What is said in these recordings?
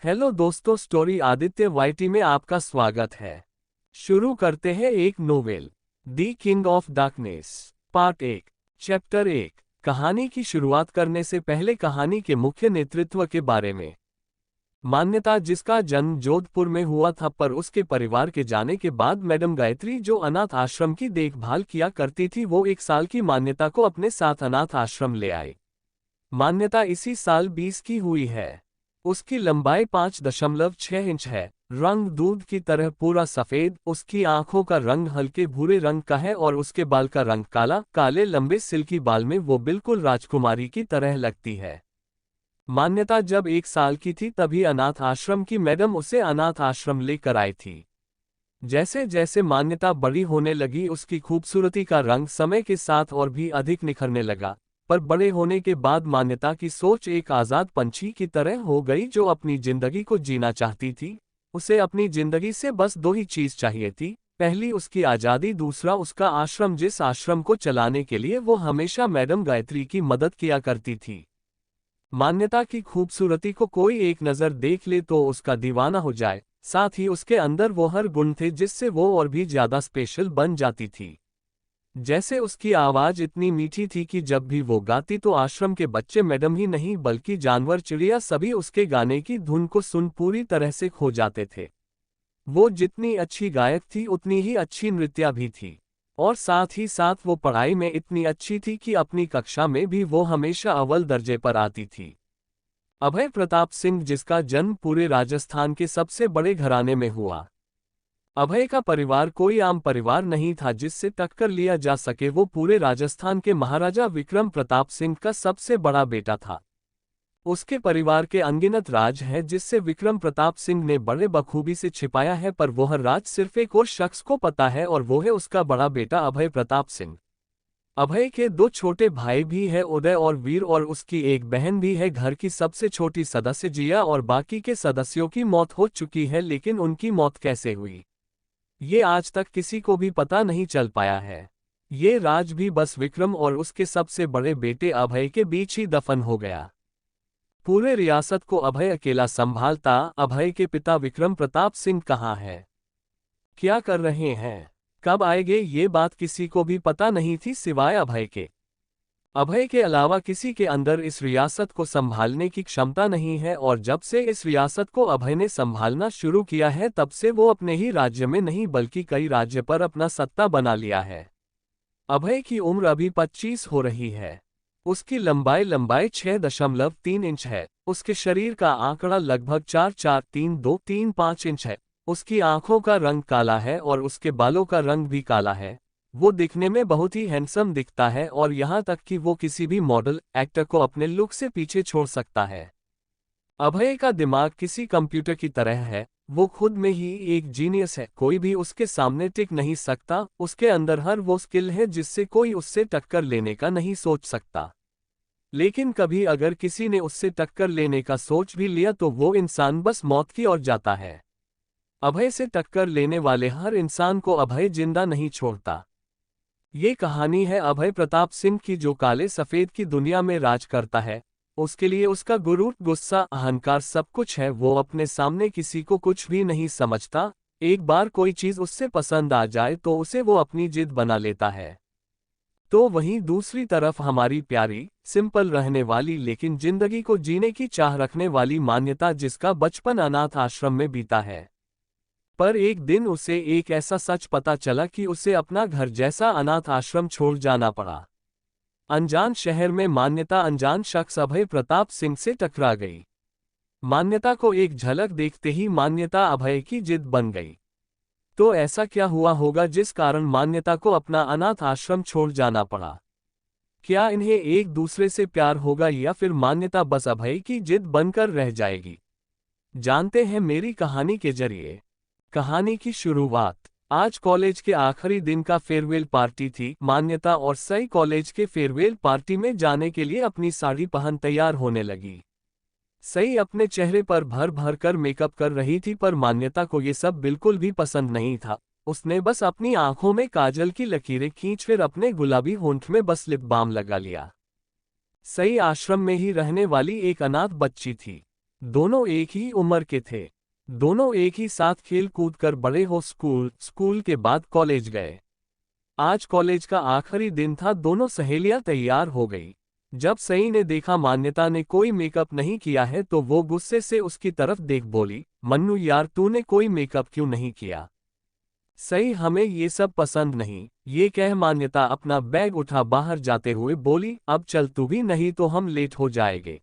Hello दोस्तों, story Aditya YT में आपका स्वागत है। शुरू करते हैं एक novel, the king of darkness, part 1, chapter 1। कहानी की शुरुआत करने से पहले कहानी के मुख्य नेतृत्व के बारे में। मान्यता, जिसका जन्म जोधपुर में हुआ था, पर उसके परिवार के जाने के बाद मैडम गायत्री, जो अनाथ आश्रम की देखभाल किया करती थी, वो 1 साल की मान्यता को अपने साथ अनाथ आश्रम ले आई। मान्यता इसी साल 20 की हुई है। उसकी लंबाई 5.6 इंच है, रंग दूध की तरह पूरा सफेद, उसकी आंखों का रंग हल्के भूरे रंग का है और उसके बाल का रंग काला, काले लंबे सिल्की बाल में वो बिल्कुल राजकुमारी की तरह लगती है। मान्यता जब 1 साल की थी तभी अनाथ आश्रम की मैडम उसे अनाथ आश्रम लेकर आई थी। जैसे जैसे मान्यता बड़ी होने लगी, उसकी खूबसूरती का रंग समय के साथ और भी अधिक निखरने लगा। पर बड़े होने के बाद मान्यता की सोच एक आज़ाद पंछी की तरह हो गई, जो अपनी जिंदगी को जीना चाहती थी। उसे अपनी जिंदगी से बस 2 ही चीज चाहिए थी, पहली उसकी आज़ादी, दूसरा उसका आश्रम, जिस आश्रम को चलाने के लिए वो हमेशा मैडम गायत्री की मदद किया करती थी। मान्यता की खूबसूरती को कोई एक नज़र देख ले तो उसका दीवाना हो जाए, साथ ही उसके अंदर वो हर गुण थे जिससे वो और भी ज्यादा स्पेशल बन जाती थी। जैसे उसकी आवाज इतनी मीठी थी कि जब भी वो गाती तो आश्रम के बच्चे, मैडम ही नहीं बल्कि जानवर, चिड़िया, सभी उसके गाने की धुन को सुन पूरी तरह से खो जाते थे। वो जितनी अच्छी गायक थी उतनी ही अच्छी नृत्या भी थी, और साथ ही साथ वो पढ़ाई में इतनी अच्छी थी कि अपनी कक्षा में भी वो हमेशा अव्वल दर्जे पर आती थी। अभय प्रताप सिंह, जिसका जन्म पूरे राजस्थान के सबसे बड़े घराने में हुआ। अभय का परिवार कोई आम परिवार नहीं था जिससे टक्कर लिया जा सके। वो पूरे राजस्थान के महाराजा विक्रम प्रताप सिंह का सबसे बड़ा बेटा था। उसके परिवार के अनगिनत राज हैं जिससे विक्रम प्रताप सिंह ने बड़े बखूबी से छिपाया है, पर वह राज सिर्फ एक और शख्स को पता है, और वो है उसका बड़ा बेटा अभय प्रताप सिंह। अभय के 2 छोटे भाई भी हैं, उदय और वीर, और उसकी एक बहन भी है। घर की सबसे छोटी सदस्य जिया, और बाकी के सदस्यों की मौत हो चुकी है, लेकिन उनकी मौत कैसे हुई ये आज तक किसी को भी पता नहीं चल पाया है। ये राज भी बस विक्रम और उसके सबसे बड़े बेटे अभय के बीच ही दफन हो गया। पूरे रियासत को अभय अकेला संभालता। अभय के पिता विक्रम प्रताप सिंह कहाँ हैं, क्या कर रहे हैं, कब आएंगे, ये बात किसी को भी पता नहीं थी सिवाय अभय के। अभय के अलावा किसी के अंदर इस रियासत को संभालने की क्षमता नहीं है, और जब से इस रियासत को अभय ने संभालना शुरू किया है तब से वो अपने ही राज्य में नहीं बल्कि कई राज्य पर अपना सत्ता बना लिया है। अभय की उम्र अभी 25 हो रही है। उसकी लंबाई 6.3 इंच है। उसके शरीर का आंकड़ा लगभग 4.43235 इंच है। उसकी आंखों का रंग काला है और उसके बालों का रंग भी काला है। वो दिखने में बहुत ही हैंडसम दिखता है, और यहाँ तक कि वो किसी भी मॉडल, एक्टर को अपने लुक से पीछे छोड़ सकता है। अभय का दिमाग किसी कंप्यूटर की तरह है। वो खुद में ही एक जीनियस है, कोई भी उसके सामने टिक नहीं सकता। उसके अंदर हर वो स्किल है जिससे कोई उससे टक्कर लेने का नहीं सोच सकता। लेकिन कभी अगर किसी ने उससे टक्कर लेने का सोच भी लिया तो वो इंसान बस मौत की ओर जाता है। अभय से टक्कर लेने वाले हर इंसान को अभय जिंदा नहीं छोड़ता। ये कहानी है अभय प्रताप सिंह की, जो काले सफेद की दुनिया में राज करता है। उसके लिए उसका गुरूर, गुस्सा, अहंकार सब कुछ है। वो अपने सामने किसी को कुछ भी नहीं समझता। एक बार कोई चीज उससे पसंद आ जाए तो उसे वो अपनी जिद बना लेता है। तो वहीं दूसरी तरफ हमारी प्यारी, सिंपल रहने वाली लेकिन जिंदगी को जीने की चाह रखने वाली मान्यता, जिसका बचपन अनाथ आश्रम में बीता है। पर एक दिन उसे एक ऐसा सच पता चला कि उसे अपना घर जैसा अनाथ आश्रम छोड़ जाना पड़ा। अनजान शहर में मान्यता अनजान शख्स अभय प्रताप सिंह से टकरा गई। मान्यता को एक झलक देखते ही मान्यता अभय की जिद बन गई। तो ऐसा क्या हुआ होगा जिस कारण मान्यता को अपना अनाथ आश्रम छोड़ जाना पड़ा? क्या इन्हें एक दूसरे से प्यार होगा, या फिर मान्यता बस अभय की जिद बनकर रह जाएगी? जानते हैं मेरी कहानी के जरिए। कहानी की शुरुआत। आज कॉलेज के आखिरी दिन का फेयरवेल पार्टी थी। मान्यता और सई कॉलेज के फेयरवेल पार्टी में जाने के लिए अपनी साड़ी पहन तैयार होने लगी। सई अपने चेहरे पर भर भर कर मेकअप कर रही थी, पर मान्यता को ये सब बिल्कुल भी पसंद नहीं था। उसने बस अपनी आंखों में काजल की लकीरें खींच फिर अपने गुलाबी होंठ में बस लिप बाम लगा लिया। सई आश्रम में ही रहने वाली एक अनाथ बच्ची थी। दोनों एक ही उम्र के थे। दोनों एक ही साथ खेल कूद कर बड़े हो, स्कूल के बाद कॉलेज गए। आज कॉलेज का आखिरी दिन था, दोनों सहेलियां तैयार हो गई। जब सई ने देखा मान्यता ने कोई मेकअप नहीं किया है तो वो गुस्से से उसकी तरफ देख बोली, मन्नू यार तूने कोई मेकअप क्यों नहीं किया? सही, हमें ये सब पसंद नहीं। ये कह मान्यता अपना बैग उठा बाहर जाते हुए बोली, अब चल तू भी, नहीं तो हम लेट हो जाएंगे।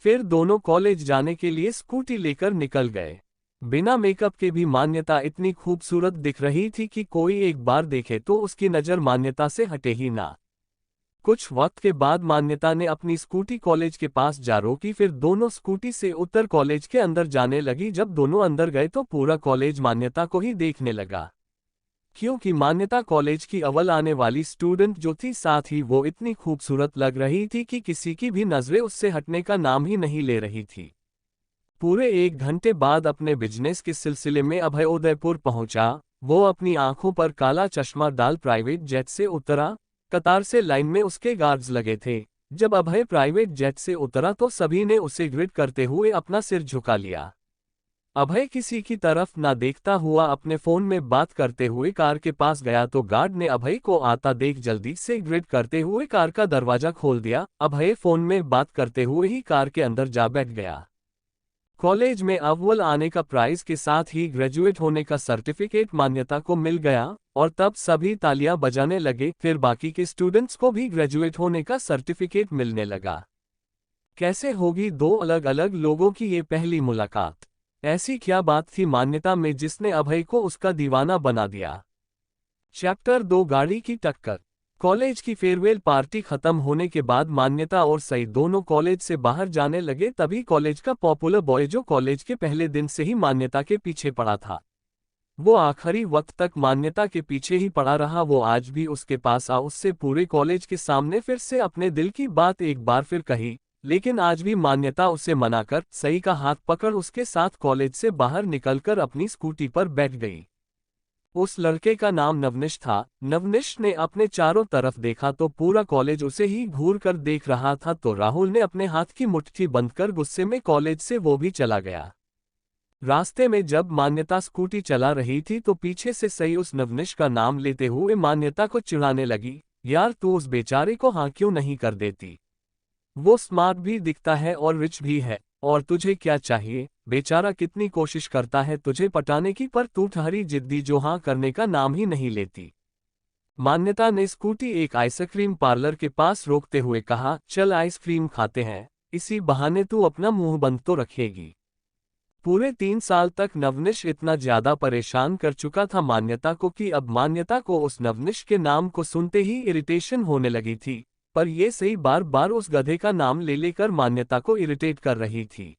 फिर दोनों कॉलेज जाने के लिए स्कूटी लेकर निकल गए। बिना मेकअप के भी मान्यता इतनी खूबसूरत दिख रही थी कि कोई एक बार देखे तो उसकी नज़र मान्यता से हटे ही ना। कुछ वक्त के बाद मान्यता ने अपनी स्कूटी कॉलेज के पास जा रोकी, फिर दोनों स्कूटी से उतर कॉलेज के अंदर जाने लगी। जब दोनों अंदर गए तो पूरा कॉलेज मान्यता को ही देखने लगा, क्योंकि मान्यता कॉलेज की अव्वल आने वाली स्टूडेंट जो थी, साथ ही वो इतनी खूबसूरत लग रही थी कि किसी की भी नजरें उससे हटने का नाम ही नहीं ले रही थी। पूरे 1 घंटे बाद अपने बिजनेस के सिलसिले में अभय उदयपुर पहुंचा। वो अपनी आंखों पर काला चश्मा डाल प्राइवेट जेट से उतरा। कतार से लाइन में उसके गार्ड्स लगे थे। जब अभय प्राइवेट जेट से उतरा तो सभी ने उसे ग्रीट करते हुए अपना सिर झुका लिया। अभय किसी की तरफ ना देखता हुआ अपने फोन में बात करते हुए कार के पास गया तो गार्ड ने अभय को आता देख जल्दी से ग्रीट करते हुए कार का दरवाजा खोल दिया। अभय फोन में बात करते हुए ही कार के अंदर जा बैठ गया। कॉलेज में अव्वल आने का प्राइज के साथ ही ग्रेजुएट होने का सर्टिफिकेट मान्यता को मिल गया और तब सभी तालियां बजाने लगे। फिर बाकी के स्टूडेंट्स को भी ग्रेजुएट होने का सर्टिफिकेट मिलने लगा। कैसे होगी दो अलग अलग लोगों की ये पहली मुलाकात? ऐसी क्या बात थी मान्यता में जिसने अभय को उसका दीवाना बना दिया? चैप्टर 2, गाड़ी की टक्कर। कॉलेज की फेयरवेल पार्टी खत्म होने के बाद मान्यता और सई दोनों कॉलेज से बाहर जाने लगे। तभी कॉलेज का पॉपुलर बॉय जो कॉलेज के पहले दिन से ही मान्यता के पीछे पड़ा था, वो आखिरी वक्त तक मान्यता के पीछे ही पड़ा रहा। वो आज भी उसके पास आ उससे पूरे कॉलेज के सामने फिर से अपने दिल की बात एक बार फिर कही, लेकिन आज भी मान्यता उसे मनाकर सई का हाथ पकड़ उसके साथ कॉलेज से बाहर निकलकर अपनी स्कूटी पर बैठ गई। उस लड़के का नाम नवनिश था। नवनिश ने अपने चारों तरफ देखा तो पूरा कॉलेज उसे ही घूर कर देख रहा था, तो राहुल ने अपने हाथ की मुट्ठी बंद कर गुस्से में कॉलेज से वो भी चला गया। रास्ते में जब मान्यता स्कूटी चला रही थी तो पीछे से सई उस नवनिश का नाम लेते हुए मान्यता को चिढ़ाने लगी, यार तू उस बेचारे को हाँ क्यों नहीं कर देती? वो स्मार्ट भी दिखता है और रिच भी है, और तुझे क्या चाहिए? बेचारा कितनी कोशिश करता है तुझे पटाने की, पर तू ठहरी जिद्दी जो हाँ करने का नाम ही नहीं लेती। मान्यता ने स्कूटी एक आइसक्रीम पार्लर के पास रोकते हुए कहा, चल आइसक्रीम खाते हैं, इसी बहाने तू अपना मुंह बंद तो रखेगी। पूरे 3 साल तक नवनिश इतना ज्यादा परेशान कर चुका था मान्यता को कि अब मान्यता को उस नवनिश के नाम को सुनते ही इरिटेशन होने लगी थी। पर ये सही बार बार उस गधे का नाम ले लेकर मान्यता को इरिटेट कर रही थी।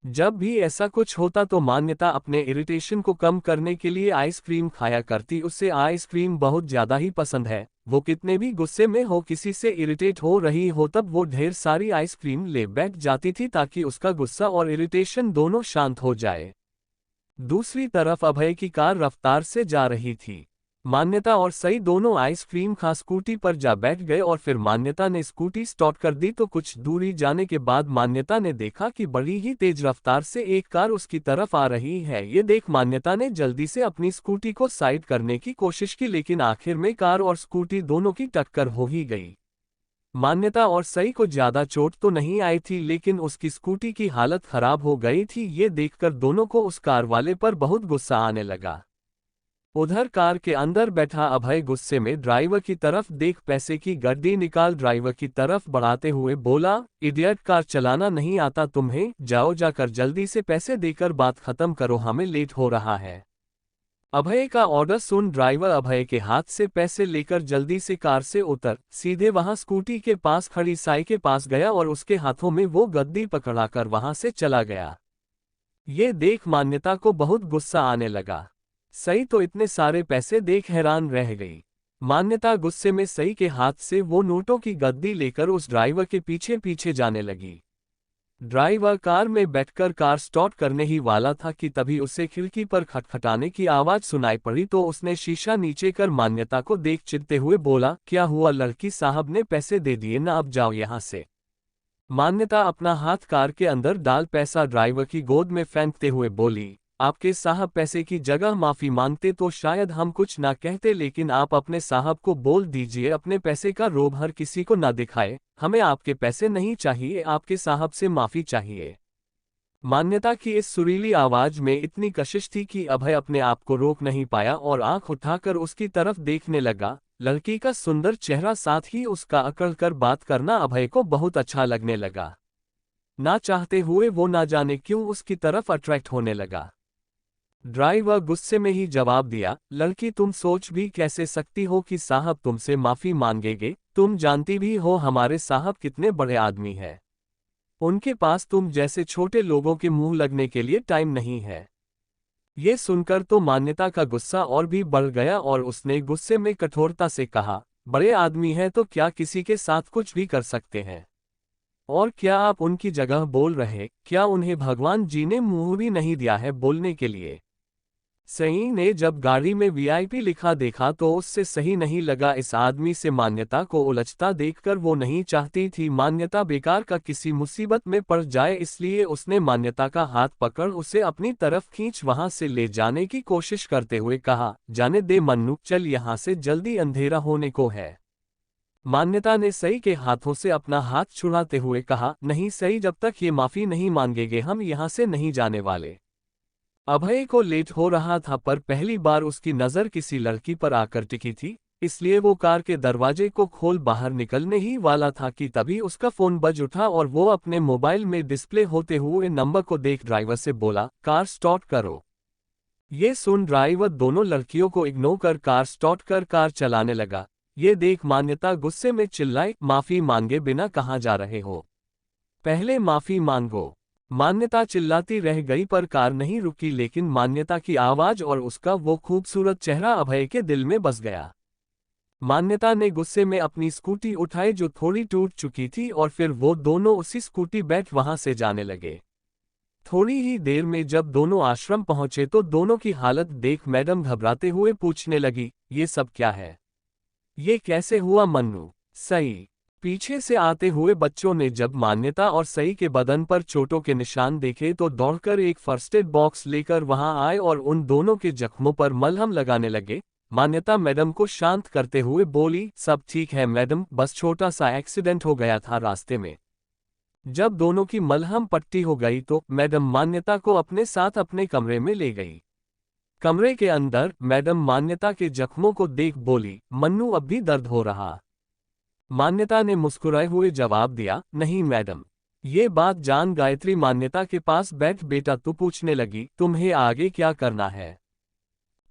जब भी ऐसा कुछ होता तो मान्यता अपने इरिटेशन को कम करने के लिए आइसक्रीम खाया करती। उसे आइसक्रीम बहुत ज्यादा ही पसंद है। वो कितने भी गुस्से में हो, किसी से इरिटेट हो रही हो, तब वो ढेर सारी आइसक्रीम ले बैठ जाती थी ताकि उसका गुस्सा और इरिटेशन दोनों शांत हो जाए। दूसरी तरफ अभय की कार रफ्तार से जा रही थी। मान्यता और सई दोनों आइसक्रीम खा स्कूटी पर जा बैठ गए और फिर मान्यता ने स्कूटी स्टार्ट कर दी। तो कुछ दूरी जाने के बाद मान्यता ने देखा कि बड़ी ही तेज रफ्तार से एक कार उसकी तरफ आ रही है। ये देख मान्यता ने जल्दी से अपनी स्कूटी को साइड करने की कोशिश की, लेकिन आखिर में कार और स्कूटी दोनों की टक्कर हो ही गई। मान्यता और सई को ज्यादा चोट तो नहीं आई थी, लेकिन उसकी स्कूटी की हालत खराब हो गई थी। ये देखकर दोनों को उस कार वाले पर बहुत गुस्सा आने लगा। उधर कार के अंदर बैठा अभय गुस्से में ड्राइवर की तरफ देख पैसे की गड्डी निकाल ड्राइवर की तरफ बढ़ाते हुए बोला, इडियट, कार चलाना नहीं आता तुम्हें? जाओ, जाकर जल्दी से पैसे देकर बात खत्म करो, हमें लेट हो रहा है। अभय का ऑर्डर सुन ड्राइवर अभय के हाथ से पैसे लेकर जल्दी से कार से उतर सीधे वहां स्कूटी के पास खड़ी साई के पास गया और उसके हाथों में वो गद्दी पकड़ाकर वहां से चला गया। ये देख मान्यता को बहुत गुस्सा आने लगा। सई तो इतने सारे पैसे देख हैरान रह गई। मान्यता गुस्से में सई के हाथ से वो नोटों की गद्दी लेकर उस ड्राइवर के पीछे पीछे जाने लगी। ड्राइवर कार में बैठकर कार स्टार्ट करने ही वाला था कि तभी उसे खिड़की पर खटखटाने की आवाज सुनाई पड़ी। तो उसने शीशा नीचे कर मान्यता को देख चिढ़ते हुए बोला, क्या हुआ लड़की साहब ने पैसे दे दिए ना, अब जाओ यहां से। मान्यता अपना हाथ कार के अंदर डाल पैसा ड्राइवर की गोद में फेंकते हुए बोली, आपके साहब पैसे की जगह माफी मांगते तो शायद हम कुछ ना कहते, लेकिन आप अपने साहब को बोल दीजिए अपने पैसे का रोब हर किसी को ना दिखाए, हमें आपके पैसे नहीं चाहिए, आपके साहब से माफी चाहिए। मान्यता की इस सुरीली आवाज में इतनी कशिश थी कि अभय अपने आप को रोक नहीं पाया और आंख उठाकर उसकी तरफ देखने लगा। लड़की का सुंदर चेहरा साथ ही उसका अकड़ कर बात करना अभय को बहुत अच्छा लगने लगा। ना चाहते हुए वो ना जाने क्यों उसकी तरफ अट्रैक्ट होने लगा। ड्राइवर गुस्से में ही जवाब दिया, लड़की तुम सोच भी कैसे सकती हो कि साहब तुमसे माफी मांगेंगे, तुम जानती भी हो हमारे साहब कितने बड़े आदमी हैं। उनके पास तुम जैसे छोटे लोगों के मुंह लगने के लिए टाइम नहीं है। ये सुनकर तो मान्यता का गुस्सा और भी बढ़ गया और उसने गुस्से में कठोरता से कहा, बड़े आदमी हैं तो क्या किसी के साथ कुछ भी कर सकते हैं? और क्या आप उनकी जगह बोल रहे, क्या उन्हें भगवान जी ने मुंह भी नहीं दिया है बोलने के लिए? सही ने जब गाड़ी में वीआईपी लिखा देखा तो उससे सही नहीं लगा। इस आदमी से मान्यता को उलझता देखकर वो नहीं चाहती थी मान्यता बेकार का किसी मुसीबत में पड़ जाए, इसलिए उसने मान्यता का हाथ पकड़ उसे अपनी तरफ खींच वहां से ले जाने की कोशिश करते हुए कहा, जाने दे मन्नू, चल यहाँ से, जल्दी अंधेरा होने को है। मान्यता ने सई के हाथों से अपना हाथ छुड़ाते हुए कहा, नहीं सई, जब तक ये माफी नहीं मांगेंगे हम यहाँ से नहीं जाने वाले। अभय को लेट हो रहा था पर पहली बार उसकी नज़र किसी लड़की पर आकर टिकी थी, इसलिए वो कार के दरवाजे को खोल बाहर निकलने ही वाला था कि तभी उसका फोन बज उठा और वो अपने मोबाइल में डिस्प्ले होते हुए नंबर को देख ड्राइवर से बोला, कार स्टार्ट करो। ये सुन ड्राइवर दोनों लड़कियों को इग्नोर कर कार स्टार्ट कर कार चलाने लगा। ये देख मान्यता गुस्से में चिल्लाई, माफी मांगे बिना कहाँ जा रहे हो? पहले माफी मांगो। मान्यता चिल्लाती रह गई पर कार नहीं रुकी, लेकिन मान्यता की आवाज और उसका वो खूबसूरत चेहरा अभय के दिल में बस गया। मान्यता ने गुस्से में अपनी स्कूटी उठाई जो थोड़ी टूट चुकी थी और फिर वो दोनों उसी स्कूटी बैठ वहां से जाने लगे। थोड़ी ही देर में जब दोनों आश्रम पहुंचे तो दोनों की हालत देख मैडम घबराते हुए पूछने लगी, ये सब क्या है? ये कैसे हुआ मन्नू? सही। पीछे से आते हुए बच्चों ने जब मान्यता और सई के बदन पर चोटों के निशान देखे तो दौड़कर एक फर्स्ट एड बॉक्स लेकर वहां आए और उन दोनों के जख्मों पर मलहम लगाने लगे। मान्यता मैडम को शांत करते हुए बोली, सब ठीक है मैडम, बस छोटा सा एक्सीडेंट हो गया था रास्ते में। जब दोनों की मलहम पट्टी हो गई तो मैडम मान्यता को अपने साथ अपने कमरे में ले गई। कमरे के अंदर मैडम मान्यता के जख्मों को देख बोली, मन्नू अब भी दर्द हो रहा? मान्यता ने मुस्कुराए हुए जवाब दिया, नहीं मैडम। ये बात जान गायत्री मान्यता के पास बैठ बेटा तू पूछने लगी, तुम्हें आगे क्या करना है?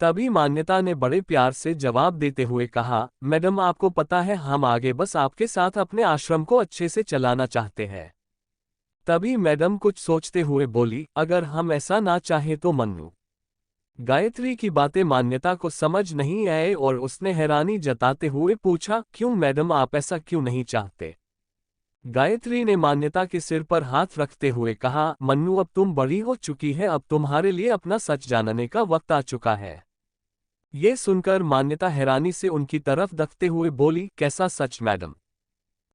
तभी मान्यता ने बड़े प्यार से जवाब देते हुए कहा, मैडम आपको पता है हम आगे बस आपके साथ अपने आश्रम को अच्छे से चलाना चाहते हैं। तभी मैडम कुछ सोचते हुए बोली, अगर हम ऐसा ना चाहे तो मन्नू। गायत्री की बातें मान्यता को समझ नहीं आए और उसने हैरानी जताते हुए पूछा, क्यों मैडम, आप ऐसा क्यों नहीं चाहते? गायत्री ने मान्यता के सिर पर हाथ रखते हुए कहा, मन्नू अब तुम बड़ी हो चुकी है, अब तुम्हारे लिए अपना सच जानने का वक्त आ चुका है। ये सुनकर मान्यता हैरानी से उनकी तरफ देखते हुए बोली, कैसा सच मैडम?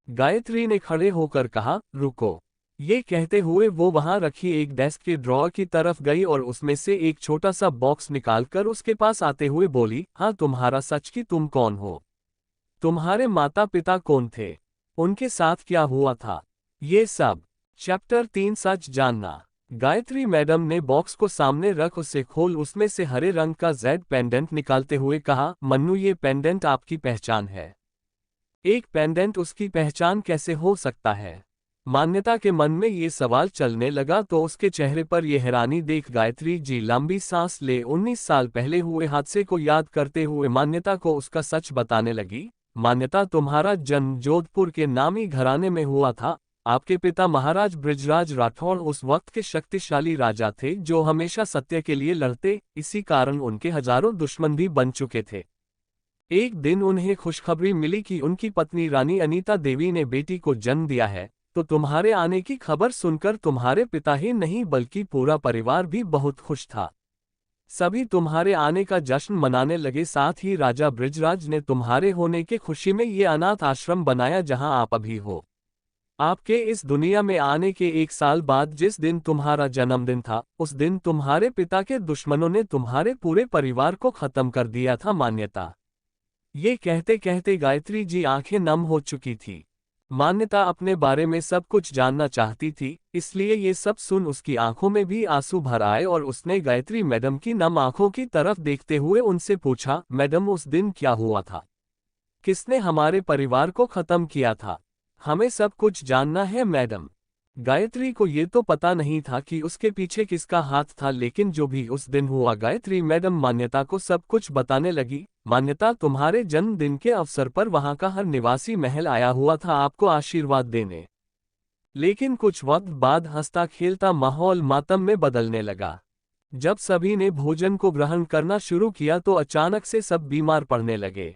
गायत्री ने खड़े होकर कहा, रुको। ये कहते हुए वो वहां रखी एक डेस्क के ड्रॉअर की तरफ गई और उसमें से एक छोटा सा बॉक्स निकालकर उसके पास आते हुए बोली, हाँ तुम्हारा सच कि तुम कौन हो? तुम्हारे माता पिता कौन थे? उनके साथ क्या हुआ था? ये सब। चैप्टर 3 सच जानना। गायत्री मैडम ने बॉक्स को सामने रख उसे खोल उसमें से हरे रंग का जेड पेंडेंट निकालते हुए कहा, मन्नू ये पेंडेंट आपकी पहचान है। एक पेंडेंट उसकी पहचान कैसे हो सकता है? मान्यता के मन में ये सवाल चलने लगा तो उसके चेहरे पर यह हैरानी देख गायत्री जी लंबी सांस ले 19 साल पहले हुए हादसे को याद करते हुए मान्यता को उसका सच बताने लगी। मान्यता, तुम्हारा जन्म जोधपुर के नामी घराने में हुआ था। आपके पिता महाराज बृजराज राठौड़ उस वक्त के शक्तिशाली राजा थे जो हमेशा सत्य के लिए लड़ते, इसी कारण उनके हजारों दुश्मन भी बन चुके थे। एक दिन उन्हें खुशखबरी मिली कि उनकी पत्नी रानी अनीता देवी ने बेटी को जन्म दिया है, तो तुम्हारे आने की खबर सुनकर तुम्हारे पिता ही नहीं बल्कि पूरा परिवार भी बहुत खुश था। सभी तुम्हारे आने का जश्न मनाने लगे, साथ ही राजा बृजराज ने तुम्हारे होने के खुशी में ये अनाथ आश्रम बनाया जहां आप अभी हो। आपके इस दुनिया में आने के 1 साल बाद जिस दिन तुम्हारा जन्मदिन था, उस दिन तुम्हारे पिता के दुश्मनों ने तुम्हारे पूरे परिवार को खत्म कर दिया था मान्यता। ये कहते कहते गायत्री जी आंखें नम हो चुकी थी। मान्यता अपने बारे में सब कुछ जानना चाहती थी, इसलिए ये सब सुन उसकी आंखों में भी आंसू भर आए और उसने गायत्री मैडम की नम आंखों की तरफ देखते हुए उनसे पूछा, मैडम उस दिन क्या हुआ था? किसने हमारे परिवार को खत्म किया था? हमें सब कुछ जानना है मैडम। गायत्री को ये तो पता नहीं था कि उसके पीछे किसका हाथ था, लेकिन जो भी उस दिन हुआ गायत्री मैडम मान्यता को सब कुछ बताने लगी। मान्यता, तुम्हारे जन्मदिन के अवसर पर वहां का हर निवासी महल आया हुआ था आपको आशीर्वाद देने। लेकिन कुछ वक्त बाद हंसता खेलता माहौल मातम में बदलने लगा। जब सभी ने भोजन को ग्रहण करना शुरू किया तो अचानक से सब बीमार पड़ने लगे।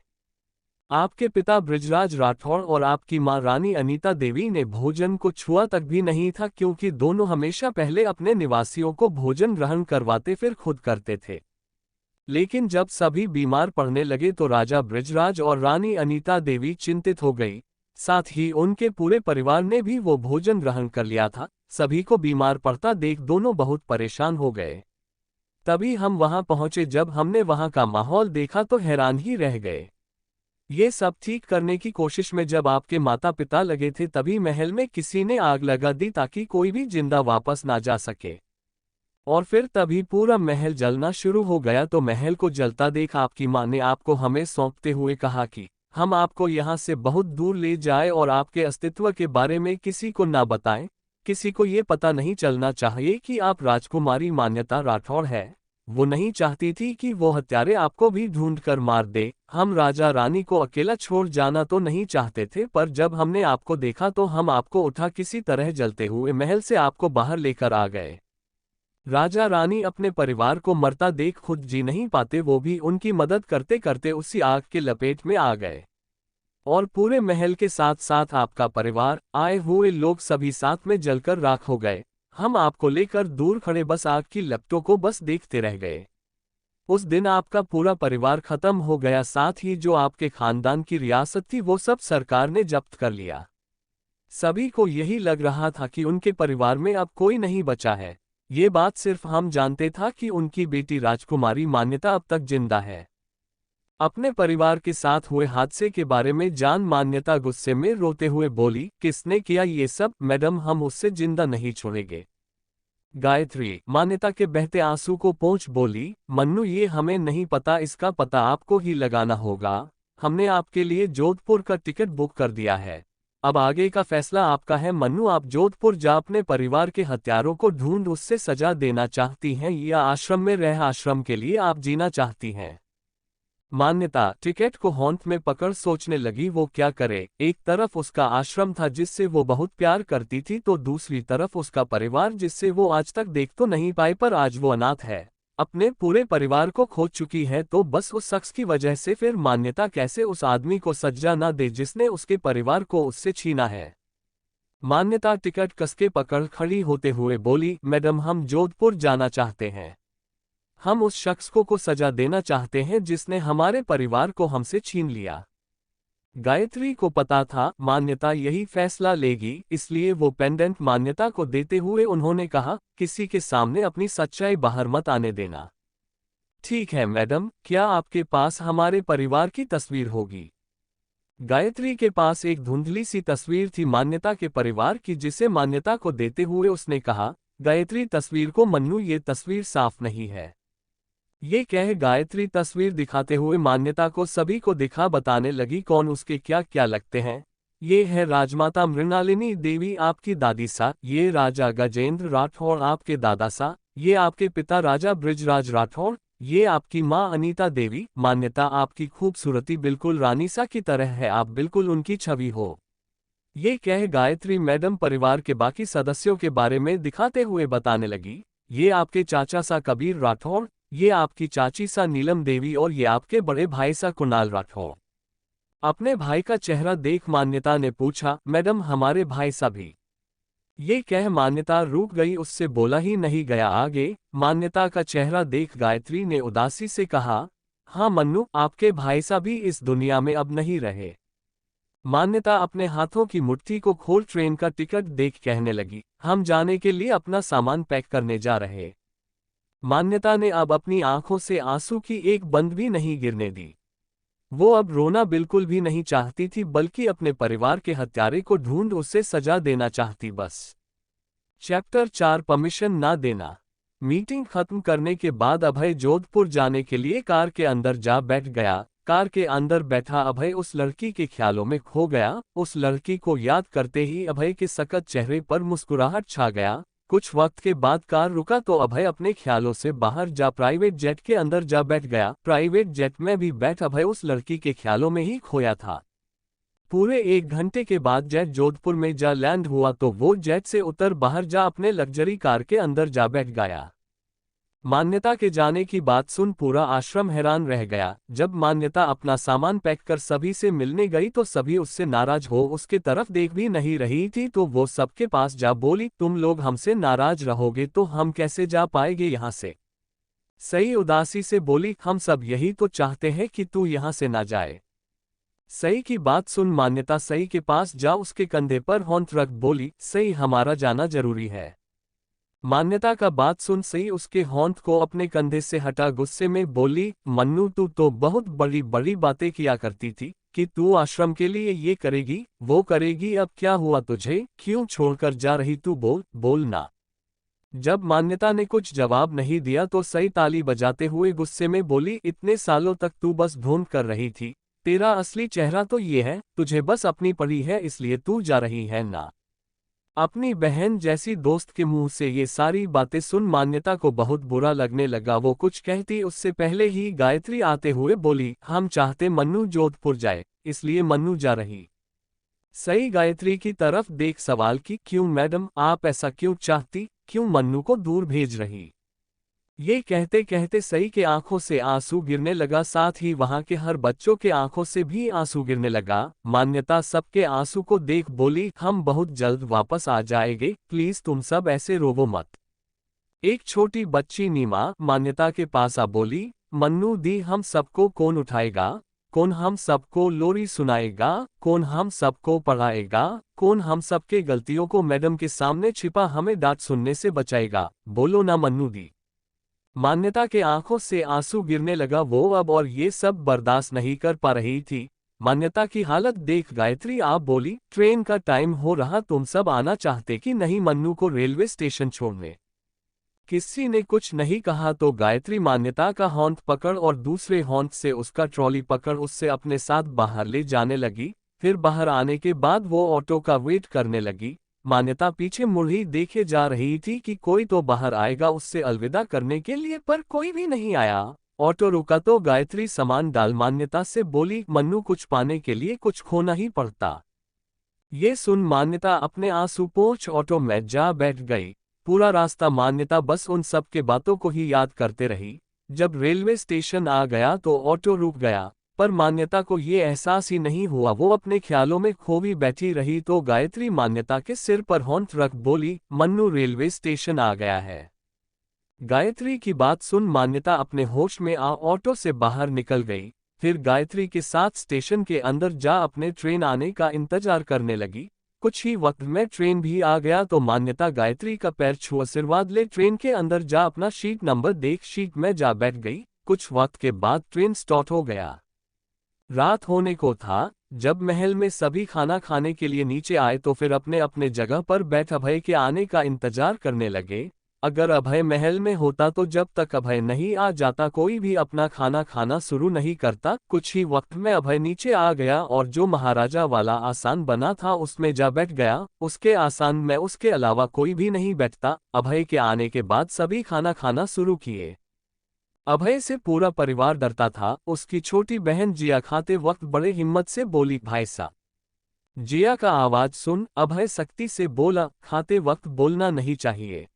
आपके पिता बृजराज राठौड़ और आपकी मां रानी अनीता देवी ने भोजन को छुआ तक भी नहीं था, क्योंकि दोनों हमेशा पहले अपने निवासियों को भोजन ग्रहण करवाते फिर खुद करते थे। लेकिन जब सभी बीमार पड़ने लगे तो राजा बृजराज और रानी अनीता देवी चिंतित हो गई। साथ ही उनके पूरे परिवार ने भी वो भोजन ग्रहण कर लिया था। सभी को बीमार पड़ता देख दोनों बहुत परेशान हो गए। तभी हम वहां पहुंचे। जब हमने वहां का माहौल देखा तो हैरान ही रह गए। ये सब ठीक करने की कोशिश में जब आपके माता पिता लगे थे, तभी महल में किसी ने आग लगा दी ताकि कोई भी जिंदा वापस ना जा सके। और फिर तभी पूरा महल जलना शुरू हो गया। तो महल को जलता देख आपकी मां ने आपको हमें सौंपते हुए कहा कि हम आपको यहाँ से बहुत दूर ले जाए और आपके अस्तित्व के बारे में किसी को ना बताएं। किसी को ये पता नहीं चलना चाहिए कि आप राजकुमारी मान्यता राठौड़ है। वो नहीं चाहती थी कि वो हत्यारे आपको भी ढूंढ कर मार दे। हम राजा रानी को अकेला छोड़ जाना तो नहीं चाहते थे, पर जब हमने आपको देखा तो हम आपको उठा किसी तरह जलते हुए महल से आपको बाहर लेकर आ गए। राजा रानी अपने परिवार को मरता देख खुद जी नहीं पाते, वो भी उनकी मदद करते करते उसी आग के लपेट में आ गए। और पूरे महल के साथ साथ आपका परिवार, आए हुए लोग सभी साथ में जलकर राख हो गए। हम आपको लेकर दूर खड़े बस आग की लपटों को बस देखते रह गए। उस दिन आपका पूरा परिवार खत्म हो गया, साथ ही जो आपके खानदान की रियासत थी वो सब सरकार ने जब्त कर लिया। सभी को यही लग रहा था कि उनके परिवार में अब कोई नहीं बचा है। ये बात सिर्फ हम जानते था कि उनकी बेटी राजकुमारी मान्यता अब तक जिंदा है। अपने परिवार के साथ हुए हादसे के बारे में जान मान्यता गुस्से में रोते हुए बोली, किसने किया ये सब? मैडम, हम उससे जिंदा नहीं छोड़ेंगे। गायत्री मान्यता के बहते आंसू को पोंछ बोली, मन्नू ये हमें नहीं पता, इसका पता आपको ही लगाना होगा। हमने आपके लिए जोधपुर का टिकट बुक कर दिया है। अब आगे का फैसला आपका है। मन्नू, आप जोधपुर जा अपने परिवार के हत्यारों को ढूंढ उससे सजा देना चाहती हैं या आश्रम में रह आश्रम के लिए आप जीना चाहती हैं? मान्यता टिकट को होंठ में पकड़ सोचने लगी वो क्या करे। एक तरफ उसका आश्रम था जिससे वो बहुत प्यार करती थी, तो दूसरी तरफ उसका परिवार जिससे वो आज तक देख तो नहीं पाई, पर आज वो अनाथ है। अपने पूरे परिवार को खो चुकी है, तो बस उस शख्स की वजह से फिर मान्यता कैसे उस आदमी को सजा न दे जिसने उसके परिवार को उससे छीना है। मान्यता टिकट कसके पकड़ खड़ी होते हुए बोली, मैडम, हम जोधपुर जाना चाहते हैं। हम उस शख्स को सजा देना चाहते हैं जिसने हमारे परिवार को हमसे छीन लिया। गायत्री को पता था मान्यता यही फैसला लेगी, इसलिए वो पेंडेंट मान्यता को देते हुए उन्होंने कहा, किसी के सामने अपनी सच्चाई बाहर मत आने देना। ठीक है मैडम, क्या आपके पास हमारे परिवार की तस्वीर होगी? गायत्री के पास एक धुंधली सी तस्वीर थी मान्यता के परिवार की, जिसे मान्यता को देते हुए उसने कहा, गायत्री तस्वीर को मन्नू, ये तस्वीर साफ नहीं है। ये कह गायत्री तस्वीर दिखाते हुए मान्यता को सभी को दिखा बताने लगी कौन उसके क्या क्या लगते हैं। ये है राजमाता मृणालिनी देवी आपकी दादी सा, ये राजा गजेंद्र राठौड़ आपके दादा सा, ये आपके पिता राजा बृजराज राठौड़, ये आपकी माँ अनीता देवी। मान्यता, आपकी खूबसूरती बिल्कुल रानी सा की तरह है, आप बिल्कुल उनकी छवि हो। ये कह गायत्री मैडम परिवार के बाकी सदस्यों के बारे में दिखाते हुए बताने लगी, ये आपके चाचा सा कबीर राठौड़, ये आपकी चाची सा नीलम देवी और ये आपके बड़े भाई सा कुणाल राठौड़। अपने भाई का चेहरा देख मान्यता ने पूछा, मैडम हमारे भाई सा भी? ये कह मान्यता रुक गई, उससे बोला ही नहीं गया आगे। मान्यता का चेहरा देख गायत्री ने उदासी से कहा, हाँ मन्नू, आपके भाई सा भी इस दुनिया में अब नहीं रहे। मान्यता अपने हाथों की मुट्ठी को खोल ट्रेन का टिकट देख कहने लगी, हम जाने के लिए अपना सामान पैक करने जा रहे। मान्यता ने अब अपनी आंखों से आंसू की एक बूंद भी नहीं गिरने दी। वो अब रोना बिल्कुल भी नहीं चाहती थी, बल्कि अपने परिवार के हत्यारे को ढूंढ उसे सजा देना चाहती बस। चैप्टर 4 परमिशन ना देना। मीटिंग खत्म करने के बाद अभय जोधपुर जाने के लिए कार के अंदर जा बैठ गया। कार के अंदर बैठा अभय उस लड़की के ख्यालों में खो गया। उस लड़की को याद करते ही अभय के सकत चेहरे पर मुस्कुराहट छा गया। कुछ वक्त के बाद कार रुका तो अभय अपने ख्यालों से बाहर जा प्राइवेट जेट के अंदर जा बैठ गया। प्राइवेट जेट में भी बैठ अभय उस लड़की के ख्यालों में ही खोया था। पूरे 1 घंटे के बाद जेट जोधपुर में जा लैंड हुआ तो वो जेट से उतर बाहर जा अपने लग्जरी कार के अंदर जा बैठ गया। मान्यता के जाने की बात सुन पूरा आश्रम हैरान रह गया। जब मान्यता अपना सामान पैक कर सभी से मिलने गई तो सभी उससे नाराज हो उसके तरफ देख भी नहीं रही थी, तो वो सबके पास जा बोली, तुम लोग हमसे नाराज रहोगे तो हम कैसे जा पाएंगे यहाँ से। सई उदासी से बोली, हम सब यही तो चाहते हैं कि तू यहाँ से ना जाए। सई की बात सुन मान्यता सई के पास जा उसके कंधे पर हाथ रख बोली, सई हमारा जाना जरूरी है। मान्यता का बात सुन सई उसके हाथ को अपने कंधे से हटा गुस्से में बोली, मन्नू तू तो बहुत बड़ी बड़ी बातें किया करती थी कि तू आश्रम के लिए ये करेगी वो करेगी, अब क्या हुआ तुझे, क्यों छोड़कर जा रही तू, बोल ना। जब मान्यता ने कुछ जवाब नहीं दिया तो सई ताली बजाते हुए गुस्से में बोली, इतने सालों तक तू बस ढूंढ कर रही थी, तेरा असली चेहरा तो ये है, तुझे बस अपनी पड़ी है इसलिए तू जा रही है ना। अपनी बहन जैसी दोस्त के मुंह से ये सारी बातें सुन मान्यता को बहुत बुरा लगने लगा। वो कुछ कहती उससे पहले ही गायत्री आते हुए बोली, हम चाहते मन्नू जोधपुर जाए इसलिए मन्नू जा रही। सई गायत्री की तरफ देख सवाल की, क्यों मैडम आप ऐसा क्यों चाहती, क्यों मन्नू को दूर भेज रही। ये कहते कहते सई के आंखों से आंसू गिरने लगा, साथ ही वहां के हर बच्चों के आंखों से भी आंसू गिरने लगा। मान्यता सबके आंसू को देख बोली, हम बहुत जल्द वापस आ जाएंगे, प्लीज तुम सब ऐसे रोवो मत। एक छोटी बच्ची नीमा मान्यता के पास आ बोली, मन्नू दी हम सबको कौन उठाएगा, कौन हम सबको लोरी सुनाएगा, कौन हम सबको पढ़ाएगा, कौन हम सबके गलतियों को मैडम के सामने छिपा हमें डांट सुनने से बचाएगा, बोलो ना मन्नू दी। मान्यता के आंखों से आंसू गिरने लगा, वो अब और ये सब बर्दाश्त नहीं कर पा रही थी। मान्यता की हालत देख गायत्री आप बोली, ट्रेन का टाइम हो रहा, तुम सब आना चाहते कि नहीं मन्नू को रेलवे स्टेशन छोड़ने। किसी ने कुछ नहीं कहा तो गायत्री मान्यता का हाथ पकड़ और दूसरे हाथ से उसका ट्रॉली पकड़ उससे अपने साथ बाहर ले जाने लगी। फिर बाहर आने के बाद वो ऑटो का वेट करने लगी। मान्यता पीछे मुड़ी देखे जा रही थी कि कोई तो बाहर आएगा उससे अलविदा करने के लिए, पर कोई भी नहीं आया। ऑटो रुका तो गायत्री सामान डाल मान्यता से बोली, मन्नू कुछ पाने के लिए कुछ खोना ही पड़ता। ये सुन मान्यता अपने आंसू पोंछ ऑटो में जा बैठ गई। पूरा रास्ता मान्यता बस उन सब के बातों को ही याद करते रही। जब रेलवे स्टेशन आ गया तो ऑटो रुक गया, पर मान्यता को ये एहसास ही नहीं हुआ, वो अपने ख्यालों में खोई बैठी रही। तो गायत्री मान्यता के सिर पर हाथ रख बोली, मन्नू रेलवे स्टेशन आ गया है। गायत्री की बात सुन मान्यता अपने होश में आ ऑटो से बाहर निकल गई। फिर गायत्री के साथ स्टेशन के अंदर जा अपने ट्रेन आने का इंतजार करने लगी। कुछ ही वक्त में ट्रेन भी आ गया तो मान्यता गायत्री का पैर छू आशीर्वाद ले ट्रेन के अंदर जा अपना सीट नंबर देख सीट में जा बैठ गई। कुछ वक्त के बाद ट्रेन स्टार्ट हो गया। रात होने को था। जब महल में सभी खाना खाने के लिए नीचे आए तो फिर अपने अपने जगह पर बैठ अभय के आने का इंतजार करने लगे। अगर अभय महल में होता तो जब तक अभय नहीं आ जाता कोई भी अपना खाना खाना शुरू नहीं करता। कुछ ही वक्त में अभय नीचे आ गया और जो महाराजा वाला आसान बना था उसमें जा बैठ गया। उसके आसान में उसके अलावा कोई भी नहीं बैठता। अभय के आने के बाद सभी खाना खाना शुरू किए। अभय से पूरा परिवार डरता था। उसकी छोटी बहन जिया खाते वक्त बड़े हिम्मत से बोली, भाई साहब। जिया का आवाज सुन अभय सख्ती से बोला, खाते वक्त बोलना नहीं चाहिए।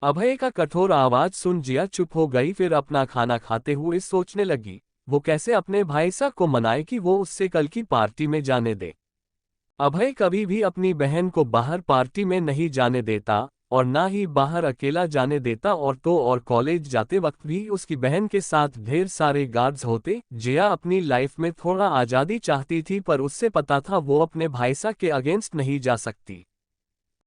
अभय का कठोर आवाज सुन जिया चुप हो गई। फिर अपना खाना खाते हुए सोचने लगी, वो कैसे अपने भाई साहब को मनाए कि वो उससे कल की पार्टी में जाने दे। अभय कभी भी अपनी बहन को बाहर पार्टी में नहीं जाने देता और ना ही बाहर अकेला जाने देता, और कॉलेज जाते वक्त भी उसकी बहन के साथ ढेर सारे गार्ड्स होते। जिया अपनी लाइफ में थोड़ा आज़ादी चाहती थी, पर उससे पता था वो अपने भाईसा के अगेंस्ट नहीं जा सकती।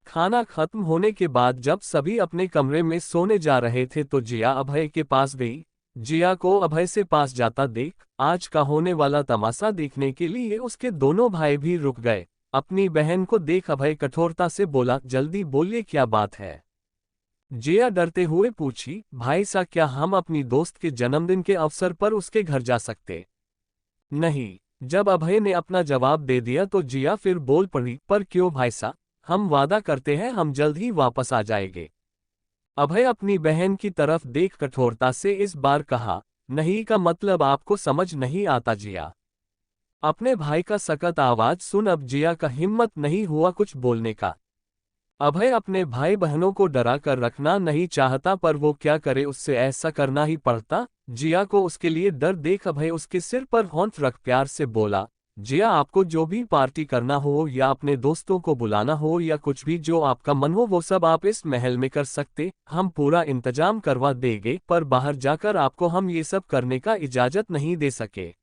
खाना खत्म होने के बाद जब सभी अपने कमरे में सोने जा रहे थे तो जिया अभय के पास गई। जिया को अभय से पास जाता देख आज का होने वाला तमाशा देखने के लिए उसके दोनों भाई भी रुक गए। अपनी बहन को देख अभय कठोरता से बोला, जल्दी बोलिए क्या बात है। जिया डरते हुए पूछी, भाई सा क्या हम अपनी दोस्त के जन्मदिन के अवसर पर उसके घर जा सकते? नहीं। जब अभय ने अपना जवाब दे दिया तो जिया फिर बोल पड़ी, पर क्यों भाई सा, हम वादा करते हैं हम जल्द ही वापस आ जाएंगे। अभय अपनी बहन की तरफ देख कठोरता से इस बार कहा, नहीं का मतलब आपको समझ नहीं आता जिया। अपने भाई का सख्त आवाज सुन अब जिया का हिम्मत नहीं हुआ कुछ बोलने का। अभय अपने भाई बहनों को डरा कर रखना नहीं चाहता, पर वो क्या करे, उससे ऐसा करना ही पड़ता। जिया को उसके लिए डर देख अभय उसके सिर पर हाथ रख प्यार से बोला, जिया आपको जो भी पार्टी करना हो या अपने दोस्तों को बुलाना हो या कुछ भी जो आपका मन हो वो सब आप इस महल में कर सकते, हम पूरा इंतजाम करवा देंगे, पर बाहर जाकर आपको हम ये सब करने का इजाजत नहीं दे सके।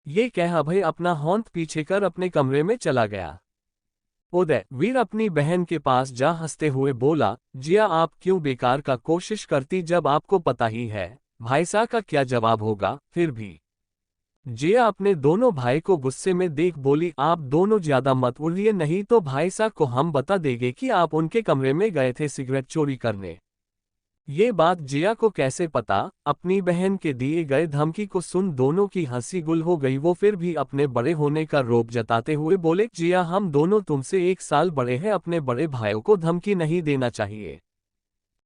ये कह अभय अपना हाथ पीछे कर अपने कमरे में चला गया। उदय वीर अपनी बहन के पास जा हंसते हुए बोला, जिया आप क्यों बेकार का कोशिश करती जब आपको पता ही है भाईसा का क्या जवाब होगा। फिर भी जिया अपने दोनों भाई को गुस्से में देख बोली, आप दोनों ज्यादा मत उड़िए, नहीं तो भाईसा को हम बता देंगे कि आप उनके कमरे में गए थे सिगरेट चोरी करने। ये बात जिया को कैसे पता? अपनी बहन के दिए गए धमकी को सुन दोनों की हंसी गुल हो गई। वो फिर भी अपने बड़े होने का रोब जताते हुए बोले, जिया हम दोनों तुमसे 1 साल बड़े हैं, अपने बड़े भाइयों को धमकी नहीं देना चाहिए।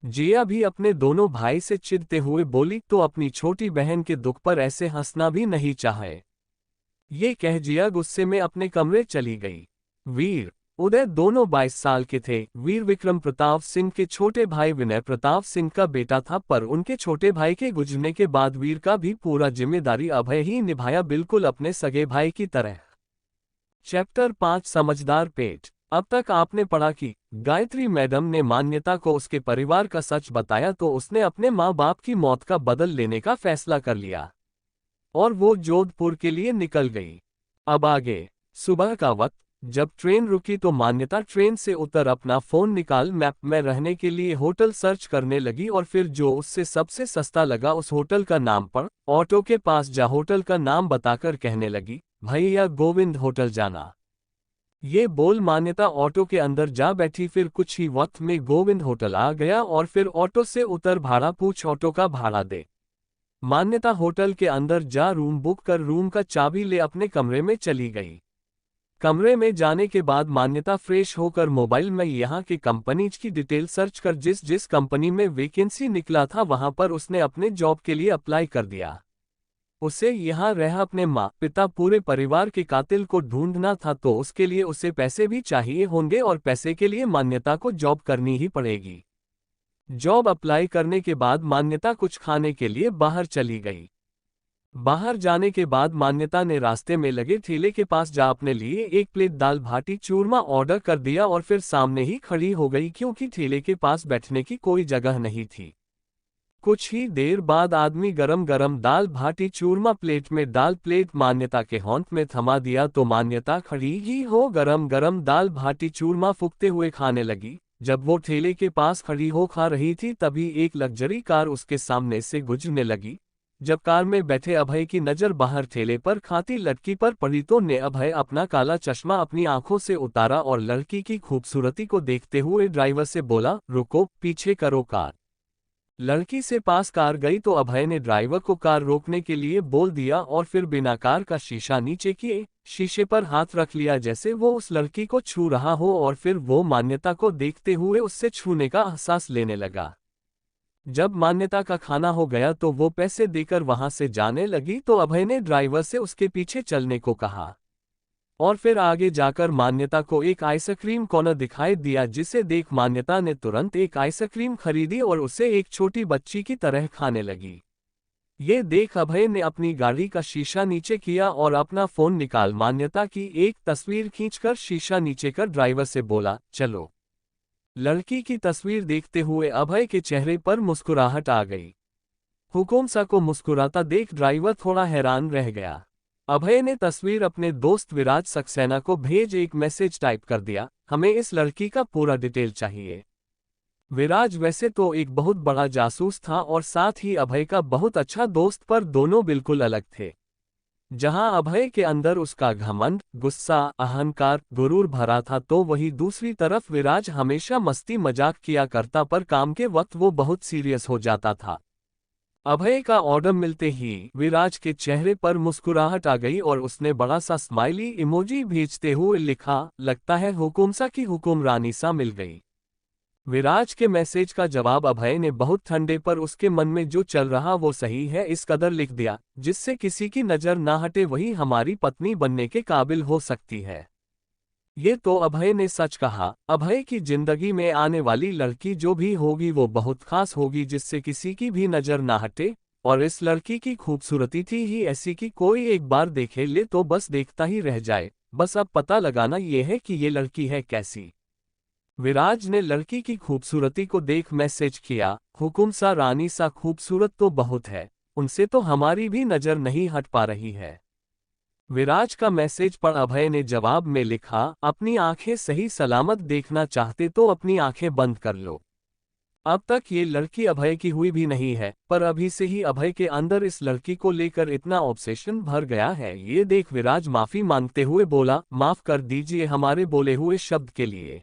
जिया भी अपने दोनों भाई से चिढ़ते हुए बोली, तो अपनी छोटी बहन के दुख पर ऐसे हंसना भी नहीं चाहे। ये कह जिया गुस्से में अपने कमरे चली गई। वीर उदय दोनों 22 साल के थे। वीर विक्रम प्रताप सिंह के छोटे भाई विनय प्रताप सिंह का बेटा था, पर उनके छोटे भाई के गुजरने के बाद वीर का भी पूरा जिम्मेदारी अभय ही निभाया, बिल्कुल अपने सगे भाई की तरह। चैप्टर 5 समझदार पेट। अब तक आपने पढ़ा कि गायत्री मैडम ने मान्यता को उसके परिवार का सच बताया तो उसने अपने माँ बाप की मौत का बदल लेने का फैसला कर लिया और वो जोधपुर के लिए निकल गई। अब आगे सुबह का वक्त, जब ट्रेन रुकी तो मान्यता ट्रेन से उतर अपना फोन निकाल मैप में रहने के लिए होटल सर्च करने लगी और फिर जो उससे सबसे सस्ता लगा उस होटल का नाम पर ऑटो के पास जा होटल का नाम बताकर कहने लगी, भैया गोविंद होटल जाना। ये बोल मान्यता ऑटो के अंदर जा बैठी। फिर कुछ ही वक्त में गोविंद होटल आ गया और फिर ऑटो से उतर भाड़ा पूछ, ऑटो का भाड़ा दे। मान्यता होटल के अंदर जा रूम बुक कर रूम का चाबी ले अपने कमरे में चली गई। कमरे में जाने के बाद मान्यता फ्रेश होकर मोबाइल में यहाँ की कंपनीज की डिटेल सर्च कर जिस जिस कंपनी में वैकेंसी निकला था वहां पर उसने अपने जॉब के लिए अप्लाई कर दिया। उसे यहाँ रह अपने माँ पिता पूरे परिवार के कातिल को ढूंढना था, तो उसके लिए उसे पैसे भी चाहिए होंगे और पैसे के लिए मान्यता को जॉब करनी ही पड़ेगी। जॉब अप्लाई करने के बाद मान्यता कुछ खाने के लिए बाहर चली गई। बाहर जाने के बाद मान्यता ने रास्ते में लगे ठेले के पास जा अपने लिए 1 प्लेट दाल भाटी चूरमा ऑर्डर कर दिया और फिर सामने ही खड़ी हो गई, क्योंकि ठेले के पास बैठने की कोई जगह नहीं थी। कुछ ही देर बाद आदमी गरम गरम दाल भाटी चूरमा प्लेट में डाल प्लेट मान्यता के हाथ में थमा दिया तो मान्यता खड़ी ही हो गरम गरम दाल भाटी चूरमा फूकते हुए खाने लगी। जब वो ठेले के पास खड़ी हो खा रही थी तभी एक लग्जरी कार उसके सामने से गुजरने लगी। जब कार में बैठे अभय की नजर बाहर ठेले पर खाती लड़की पर पड़ी तो ने अभय अपना काला चश्मा अपनी आंखों से उतारा और लड़की की खूबसूरती को देखते हुए ड्राइवर से बोला, रुको, पीछे करो कार। लड़की से पास कार गई तो अभय ने ड्राइवर को कार रोकने के लिए बोल दिया और फिर बिना कार का शीशा नीचे किए शीशे पर हाथ रख लिया जैसे वो उस लड़की को छू रहा हो, और फिर वो मान्यता को देखते हुए उससे छूने का एहसास लेने लगा। जब मान्यता का खाना हो गया तो वो पैसे देकर वहां से जाने लगी तो अभय ने ड्राइवर से उसके पीछे चलने को कहा और फिर आगे जाकर मान्यता को एक आइसक्रीम कॉर्नर दिखाई दिया, जिसे देख मान्यता ने तुरंत एक आइसक्रीम खरीदी और उसे एक छोटी बच्ची की तरह खाने लगी। ये देख अभय ने अपनी गाड़ी का शीशा नीचे किया और अपना फोन निकाल मान्यता की एक तस्वीर खींचकर शीशा नीचे कर ड्राइवर से बोला, चलो। लड़की की तस्वीर देखते हुए अभय के चेहरे पर मुस्कुराहट आ गई। हुकुमसा को मुस्कुराता देख ड्राइवर थोड़ा हैरान रह गया। अभय ने तस्वीर अपने दोस्त विराज सक्सेना को भेज एक मैसेज टाइप कर दिया, हमें इस लड़की का पूरा डिटेल चाहिए। विराज वैसे तो एक बहुत बड़ा जासूस था और साथ ही अभय का बहुत अच्छा दोस्त, पर दोनों बिल्कुल अलग थे। जहां अभय के अंदर उसका घमंड, गुस्सा, अहंकार, गुरूर भरा था, तो वही दूसरी तरफ विराज हमेशा मस्ती मजाक किया करता, पर काम के वक्त वो बहुत सीरियस हो जाता था। अभय का ऑर्डर मिलते ही विराज के चेहरे पर मुस्कुराहट आ गई और उसने बड़ा सा स्माइली इमोजी भेजते हुए लिखा, लगता है हुकुमसा की हुकुमरानी सा मिल गई। विराज के मैसेज का जवाब अभय ने बहुत ठंडे पर उसके मन में जो चल रहा वो सही है इस कदर लिख दिया, जिससे किसी की नजर ना हटे वही हमारी पत्नी बनने के काबिल हो सकती है। ये तो अभय ने सच कहा। अभय की जिंदगी में आने वाली लड़की जो भी होगी वो बहुत खास होगी, जिससे किसी की भी नजर ना हटे। और इस लड़की की खूबसूरती थी ही ऐसी कि कोई एक बार देखे ले तो बस देखता ही रह जाए। बस अब पता लगाना ये है कि ये लड़की है कैसी। विराज ने लड़की की खूबसूरती को देख मैसेज किया, हुकुमसा रानी सा खूबसूरत तो बहुत है, उनसे तो हमारी भी नजर नहीं हट पा रही है। विराज का मैसेज पढ़ अभय ने जवाब में लिखा, अपनी आंखें सही सलामत देखना चाहते तो अपनी आंखें बंद कर लो। अब तक ये लड़की अभय की हुई भी नहीं है, पर अभी से ही अभय के अंदर इस लड़की को लेकर इतना ऑब्सेशन भर गया है। ये देख विराज माफी मांगते हुए बोला, माफ कर दीजिए हमारे बोले हुए शब्द के लिए,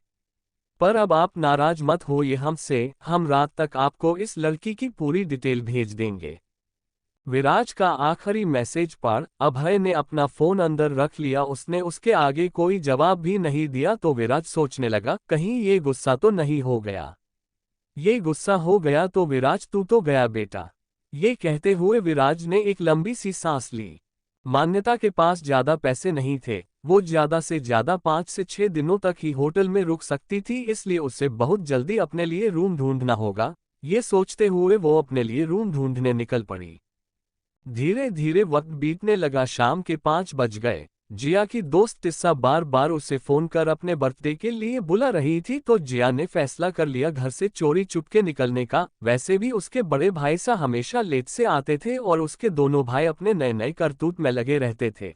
पर अब आप नाराज मत होइए हमसे, हम रात तक आपको इस लड़की की पूरी डिटेल भेज देंगे। विराज का आखिरी मैसेज पढ़ अभय ने अपना फोन अंदर रख लिया। उसने उसके आगे कोई जवाब भी नहीं दिया तो विराज सोचने लगा, कहीं ये गुस्सा तो नहीं हो गया। ये गुस्सा हो गया तो विराज तू तो गया बेटा। ये कहते हुए विराज ने एक लंबी सी सांस ली। मान्यता के पास ज्यादा पैसे नहीं थे, वो ज्यादा से ज्यादा 5 से 6 दिनों तक ही होटल में रुक सकती थी, इसलिए उसे बहुत जल्दी अपने लिए रूम ढूंढना होगा। ये सोचते हुए वो अपने लिए रूम ढूंढने निकल पड़ी। धीरे धीरे वक्त बीतने लगा, शाम के 5 बज गए। जिया की दोस्त टिस्सा बार बार उसे फोन कर अपने बर्थडे के लिए बुला रही थी, तो जिया ने फैसला कर लिया घर से चोरी चुपके निकलने का। वैसे भी उसके बड़े भाई सा हमेशा लेट से आते थे और उसके दोनों भाई अपने नए नए करतूत में लगे रहते थे।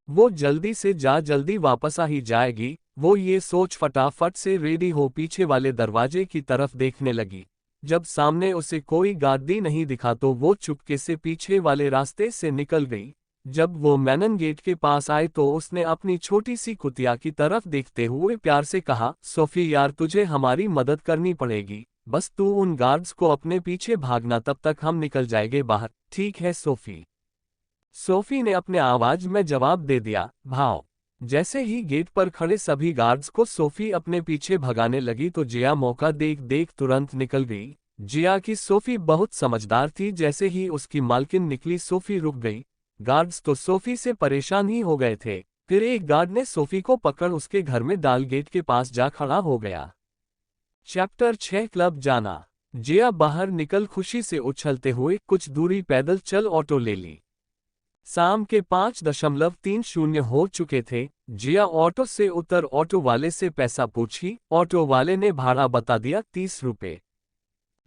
वो जल्दी से जल्दी वापस आ ही जाएगी। वो ये सोच फटाफट से रेडी हो पीछे वाले दरवाजे की तरफ देखने लगी। जब सामने उसे कोई गाड़ी नहीं दिखा तो वो चुपके से पीछे वाले रास्ते से निकल गई। जब वो मैनन गेट के पास आए तो उसने अपनी छोटी सी कुतिया की तरफ देखते हुए प्यार से कहा, सोफी यार तुझे हमारी मदद करनी पड़ेगी, बस तू उन गार्ड्स को अपने पीछे भागना, तब तक हम निकल जाएंगे बाहर, ठीक है सोफी। सोफी ने अपने आवाज में जवाब दे दिया, भाव। जैसे ही गेट पर खड़े सभी गार्ड्स को सोफी अपने पीछे भगाने लगी तो जिया मौका देख देख तुरंत निकल गई। जिया की सोफी बहुत समझदार थी, जैसे ही उसकी मालकिन निकली सोफी रुक गई। गार्ड्स तो सोफी से परेशान ही हो गए थे। फिर एक गार्ड ने सोफी को पकड़ उसके घर में डाल गेट के पास जा खड़ा हो गया। चैप्टर 6 क्लब जाना। जिया बाहर निकल खुशी से उछलते हुए कुछ दूरी पैदल चल ऑटो ले ली। शाम के 5:30 हो चुके थे। जिया ऑटो से उतर ऑटो वाले से पैसा पूछी। ऑटो वाले ने भाड़ा बता दिया 30 रुपए।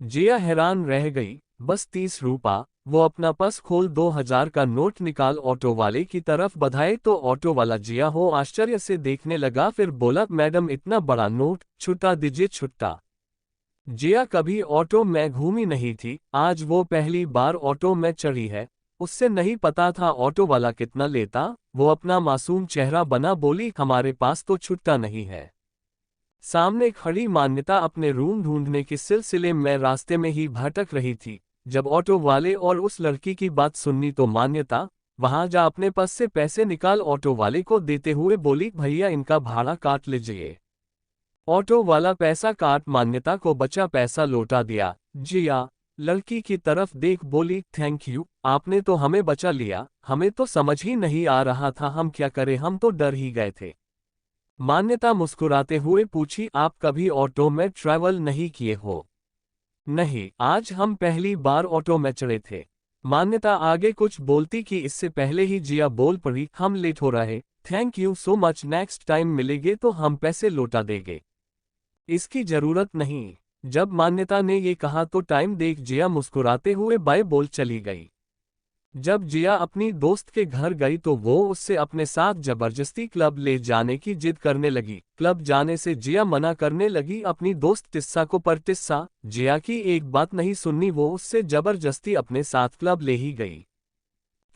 जिया हैरान रह गई, बस 30 रुपया। वो अपना पर्स खोल 2000 का नोट निकाल ऑटो वाले की तरफ बढ़ाए तो ऑटो वाला जिया हो आश्चर्य से देखने लगा, फिर बोला, मैडम इतना बड़ा नोट, छुट्टा दीजिए छुट्टा। जिया कभी ऑटो में घूमी नहीं थी, आज वो पहली बार ऑटो में चढ़ी है। उससे नहीं पता था ऑटो वाला कितना लेता। वो अपना मासूम चेहरा बना बोली, हमारे पास तो छुट्टा नहीं है। सामने खड़ी मान्यता अपने रूम ढूंढने के सिलसिले में रास्ते में ही भटक रही थी। जब ऑटो वाले और उस लड़की की बात सुननी तो मान्यता, वहां जा अपने पर्स से पैसे निकाल ऑटो वाले को देते हुए बोली, भैया इनका भाड़ा काट लीजिए। ऑटो वाला पैसा काट मान्यता को बचा पैसा लौटा दिया। जिया लड़की की तरफ देख बोली, थैंक यू, आपने तो हमें बचा लिया, हमें तो समझ ही नहीं आ रहा था हम क्या करें, हम तो डर ही गए थे। मान्यता मुस्कुराते हुए पूछी, आप कभी ऑटो में ट्रैवल नहीं किए हो? नहीं, आज हम पहली बार ऑटो में चढ़े थे। मान्यता आगे कुछ बोलती कि इससे पहले ही जिया बोल पड़ी, हम लेट हो रहे, thank you so much, next time मिलेंगे तो हम पैसे लौटा देंगे। इसकी जरूरत नहीं। जब मान्यता ने ये कहा तो टाइम देख जिया मुस्कुराते हुए बाय बोल चली गई। जब जिया अपनी दोस्त के घर गई तो वो उससे अपने साथ जबरदस्ती क्लब ले जाने की जिद करने लगी। क्लब जाने से जिया मना करने लगी अपनी दोस्त टिस्सा को, पर टिस्सा जिया की एक बात नहीं सुननी, वो उससे जबरदस्ती अपने साथ क्लब ले ही गई।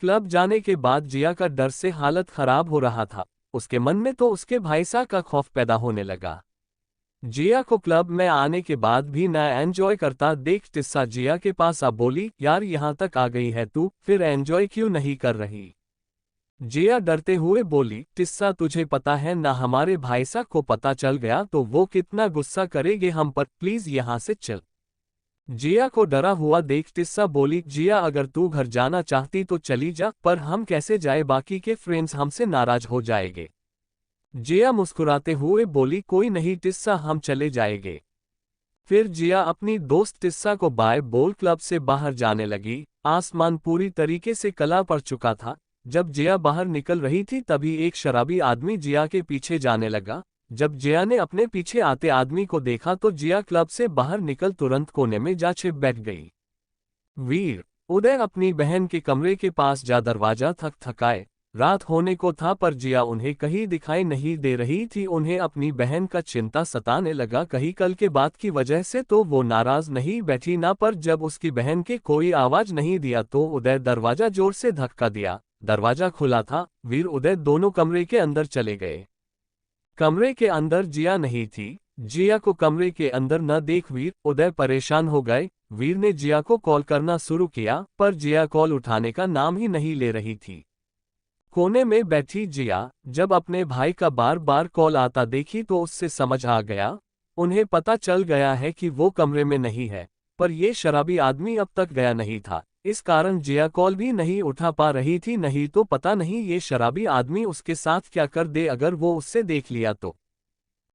क्लब जाने के बाद जिया का डर से हालत खराब हो रहा था। उसके मन में तो उसके भाईसा का खौफ पैदा होने लगा। जिया को क्लब में आने के बाद भी न एंजॉय करता देख टिस्सा जिया के पास आ बोली, यार यहाँ तक आ गई है तू, फिर एंजॉय क्यों नहीं कर रही? जिया डरते हुए बोली, टिस्सा तुझे पता है ना, हमारे भाईसा को पता चल गया तो वो कितना गुस्सा करेंगे हम पर, प्लीज यहाँ से चल। जिया को डरा हुआ देख टिस्सा बोली, जिया अगर तू घर जाना चाहती तो चली जा, पर हम कैसे जाए, बाकी के फ्रेंड्स हमसे नाराज हो जाएंगे। जिया मुस्कुराते हुए बोली, कोई नहीं टिस्सा, हम चले जाएंगे। फिर जिया अपनी दोस्त टिस्सा को बाय बोल क्लब से बाहर जाने लगी। आसमान पूरी तरीके से काला पड़ चुका था। जब जिया बाहर निकल रही थी तभी एक शराबी आदमी जिया के पीछे जाने लगा। जब जिया ने अपने पीछे आते आदमी को देखा तो जिया क्लब से बाहर निकल तुरंत कोने में जा छिप बैठ गई। वीर उदय अपनी बहन के कमरे के पास जा दरवाजा खटखटाए। रात होने को था पर जिया उन्हें कहीं दिखाई नहीं दे रही थी। उन्हें अपनी बहन का चिंता सताने लगा, कहीं कल के बात की वजह से तो वो नाराज नहीं बैठी ना, पर जब उसकी बहन के कोई आवाज नहीं दिया तो उदय दरवाजा जोर से धक्का दिया। दरवाजा खुला था। वीर उदय दोनों कमरे के अंदर चले गए। कमरे के अंदर जिया नहीं थी। जिया को कमरे के अंदर न देख वीर उदय परेशान हो गए। वीर ने जिया को कॉल करना शुरू किया पर जिया कॉल उठाने का नाम ही नहीं ले रही थी। कोने में बैठी जिया जब अपने भाई का बार बार कॉल आता देखी तो उससे समझ आ गया। उन्हें पता चल गया है कि वो कमरे में नहीं है, पर ये शराबी आदमी अब तक गया नहीं था। इस कारण जिया कॉल भी नहीं उठा पा रही थी, नहीं तो पता नहीं ये शराबी आदमी उसके साथ क्या कर दे अगर वो उससे देख लिया तो।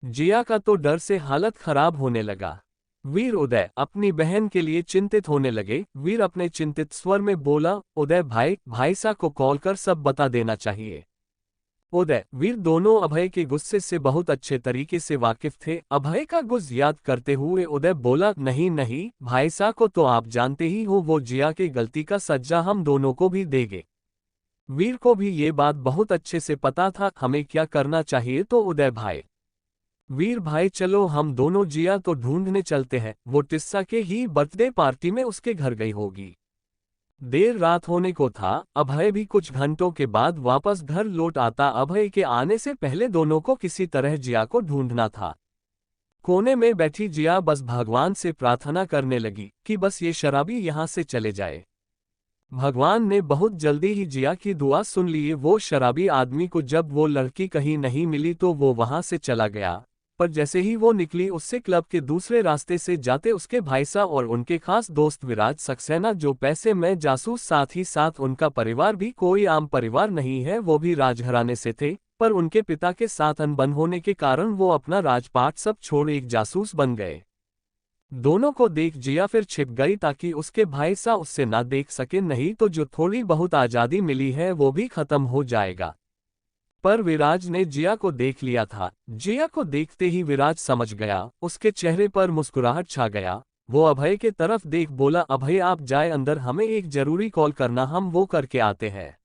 जिया का तो डर से हालत खराब होने लगा। वीर उदय अपनी बहन के लिए चिंतित होने लगे। वीर अपने चिंतित स्वर में बोला, उदय भाईसा को कॉल कर सब बता देना चाहिए। उदय वीर दोनों अभय के गुस्से से बहुत अच्छे तरीके से वाकिफ थे। अभय का गुस्सा याद करते हुए उदय बोला, नहीं नहीं भाईसा को तो आप जानते ही हो, वो जिया के गलती का सजा हम दोनों को भी देंगे। वीर को भी ये बात बहुत अच्छे से पता था हमें क्या करना चाहिए। तो उदय भाई वीर भाई चलो हम दोनों जिया तो ढूंढने चलते हैं, वो टिस्सा के ही बर्थडे पार्टी में उसके घर गई होगी। देर रात होने को था। अभय भी कुछ घंटों के बाद वापस घर लौट आता। अभय के आने से पहले दोनों को किसी तरह जिया को ढूंढना था। कोने में बैठी जिया बस भगवान से प्रार्थना करने लगी कि बस ये शराबी यहाँ से चले जाए। भगवान ने बहुत जल्दी ही जिया की दुआ सुन ली। वो शराबी आदमी को जब वो लड़की कहीं नहीं मिली तो वो वहां से चला गया, पर जैसे ही वो निकली उससे क्लब के दूसरे रास्ते से जाते उसके भाईसा और उनके खास दोस्त विराज सक्सेना जो पैसे में जासूस, साथ ही साथ उनका परिवार भी कोई आम परिवार नहीं है, वो भी राजघराने से थे, पर उनके पिता के साथ अनबन होने के कारण वो अपना राजपाट सब छोड़ एक जासूस बन गए। दोनों को देख जिया फिर छिप गई ताकि उसके भाईसा उससे ना देख सके, नहीं तो जो थोड़ी बहुत आजादी मिली है वो भी खत्म हो जाएगा। पर विराज ने जिया को देख लिया था। जिया को देखते ही विराज समझ गया, उसके चेहरे पर मुस्कुराहट छा गया। वो अभय के तरफ देख बोला, अभय आप जाए अंदर, हमें एक जरूरी कॉल करना, हम वो करके आते हैं।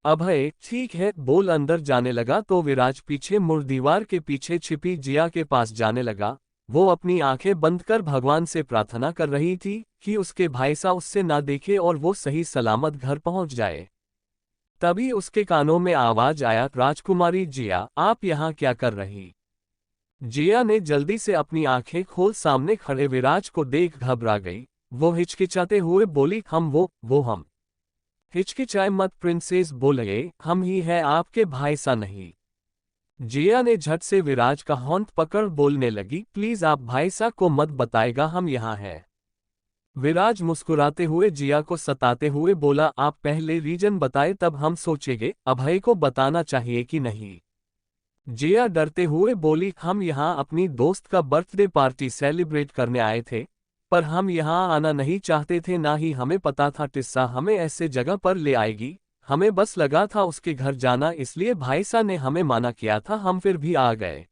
अभय ठीक है बोल अंदर जाने लगा तो विराज पीछे मुड़ दीवार के पीछे छिपी जिया के पास जाने लगा। वो अपनी आंखें बंद कर भगवान से प्रार्थना कर रही थी कि उसके भाईसा उससे ना देखे और वो सही सलामत घर पहुंच जाए। तभी उसके कानों में आवाज आया, राजकुमारी जिया आप यहाँ क्या कर रही? जिया ने जल्दी से अपनी आंखें खोल सामने खड़े विराज को देख घबरा गई। वो हिचकिचाते हुए बोली, हम वो हम। हिचकिचाए मत प्रिंसेस, बोले हम ही है, आपके भाईसा नहीं। जिया ने झट से विराज का होंठ पकड़ बोलने लगी, प्लीज आप भाईसा को मत बताएगा, हम यहाँ हैं। विराज मुस्कुराते हुए जिया को सताते हुए बोला, आप पहले रीजन बताए तब हम सोचेंगे अभय को बताना चाहिए कि नहीं। जिया डरते हुए बोली, हम यहाँ अपनी दोस्त का बर्थडे पार्टी सेलिब्रेट करने आए थे, पर हम यहाँ आना नहीं चाहते थे, ना ही हमें पता था टिस्सा हमें ऐसे जगह पर ले आएगी। हमें बस लगा था उसके घर जाना, इसलिए भाईसा ने हमें माना किया था, हम फिर भी आ गए।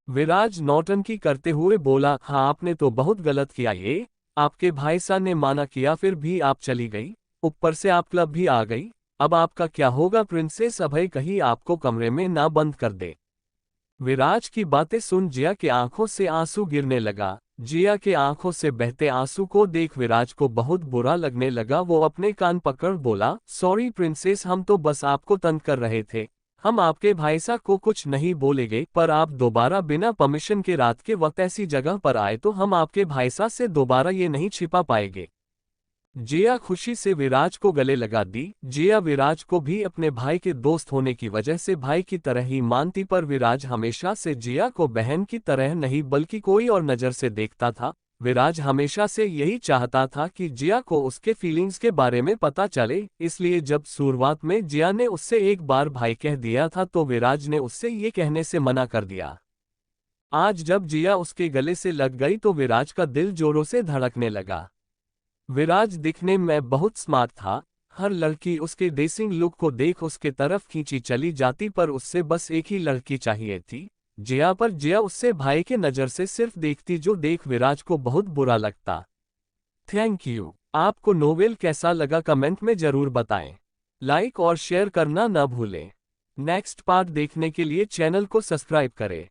विराज नौटंकी करते हुए बोला, हाँ आपने तो बहुत गलत किया, ये आपके भाई साहब ने माना किया फिर भी आप चली गई, ऊपर से आप क्लब भी आ गई, अब आपका क्या होगा प्रिंसेस, अभय कहीं आपको कमरे में ना बंद कर दे। विराज की बातें सुन जिया के आंखों से आंसू गिरने लगा। जिया के आंखों से बहते आंसू को देख विराज को बहुत बुरा लगने लगा। वो अपने कान पकड़ बोला, सॉरी प्रिंसेस, हम तो बस आपको तंग कर रहे थे, हम आपके भाई साहब को कुछ नहीं बोलेंगे, पर आप दोबारा बिना परमिशन के रात के वक्त ऐसी जगह पर आए तो हम आपके भाई साहब से दोबारा ये नहीं छिपा पाएंगे। जिया खुशी से विराज को गले लगा दी। जिया विराज को भी अपने भाई के दोस्त होने की वजह से भाई की तरह ही मानती, पर विराज हमेशा से जिया को बहन की तरह नहीं बल्कि कोई और नज़र से देखता था। विराज हमेशा से यही चाहता था कि जिया को उसके फीलिंग्स के बारे में पता चले, इसलिए जब शुरुआत में जिया ने उससे एक बार भाई कह दिया था तो विराज ने उससे ये कहने से मना कर दिया। आज जब जिया उसके गले से लग गई तो विराज का दिल जोरों से धड़कने लगा। विराज दिखने में बहुत स्मार्ट था, हर लड़की उसके डेसिंग लुक को देख उसके तरफ खींची चली जाती, पर उससे बस एक ही लड़की चाहिए थी, जिया। पर जिया उससे भाई के नज़र से सिर्फ देखती, जो देख विराज को बहुत बुरा लगता। Thank you. आपको नोवेल कैसा लगा कमेंट में जरूर बताएं। लाइक और शेयर करना ना भूलें। नेक्स्ट पार्ट देखने के लिए चैनल को सब्सक्राइब करें।